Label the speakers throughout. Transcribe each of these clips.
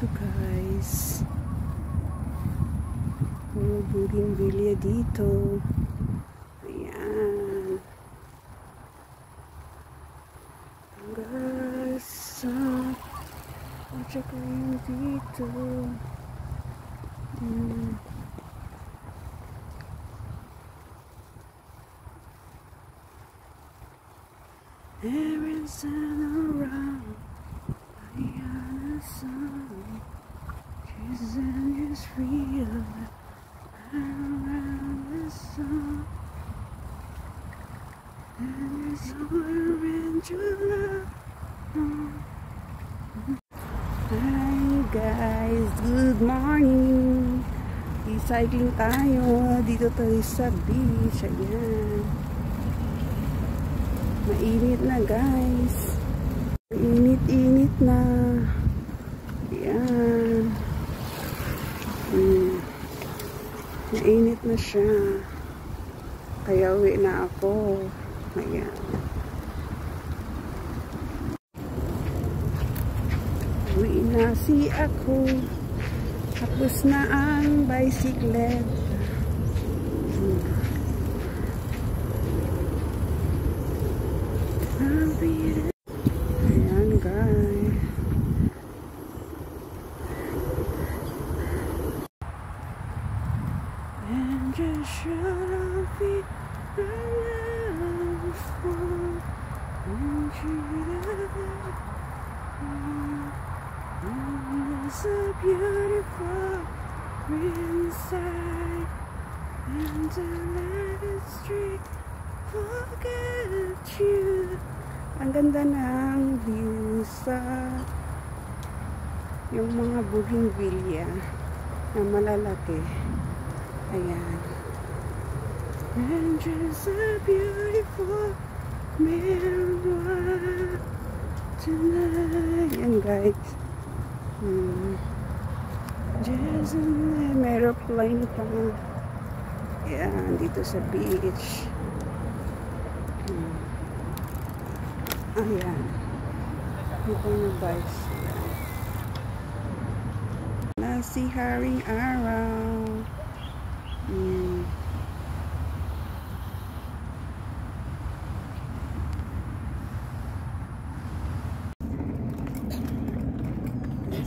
Speaker 1: dito guys. Puro bougainvillea dito. Ayan. Guys, tsaka yun dito. Everyone's around. Ayan, the sun. She's in his real. Around the sun. And it's orange love. Hi guys, good morning. I-cycling tayo. Dito tayo sa beach. Ayan. Mainit na guys. Init na. Ayan. Mainit na siya. Kaya uwi na ako. Ayan. Uwi na si ako. Tapos na ang bicycle. Ayan guys. And just shut up be around for and there's a beautiful inside and the light is straight forget you. Ang ganda ng view sa yung mga bougainvillea na malalaki. Ayan. And just a beautiful memoir tonight. Ayan guys. Just an aeroplane pa. Ayan, dito sa beach. Ayan. Dito na guys. Nasi haring araw.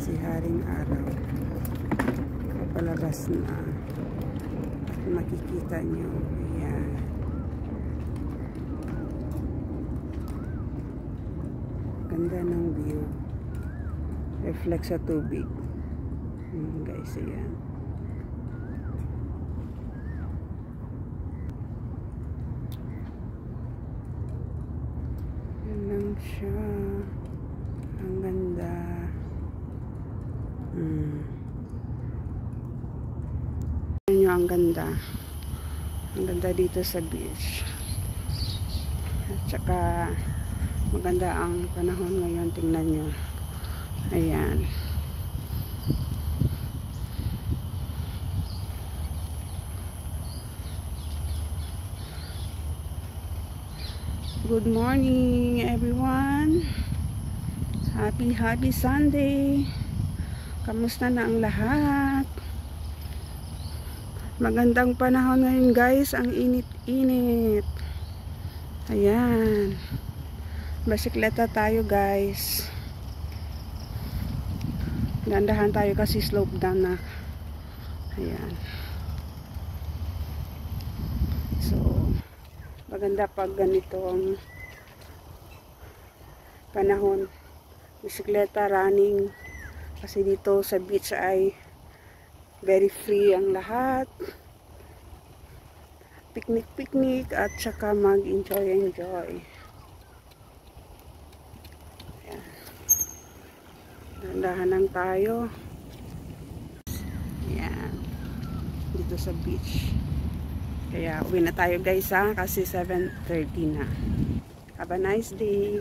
Speaker 1: Si haring araw papalabas na at makikita nyo. Ayan. Ganda ng view, reflect sa tubig. Guys, ayan. Yan lang siya. Ang ganda. Nyo ang ganda. Ang ganda dito sa beach. At saka maganda ang panahon ngayon. Tingnan nyo. Ayan. Good morning everyone. Happy Sunday. Kamusta na ang lahat? Magandang panahon ngayon guys. Ang init-init. Ayan. Basikleta tayo guys. Dandahan tayo kasi slope down na. Ayan. So, maganda pag ganito ang panahon. Bisikleta, running. Kasi dito sa beach ay very free ang lahat. Picnic at saka mag-enjoy. Ayan. Dandahan lang tayo. Ayan. Dito sa beach. Kaya uwi na tayo guys ha. Kasi 7:30 na. Have a nice day.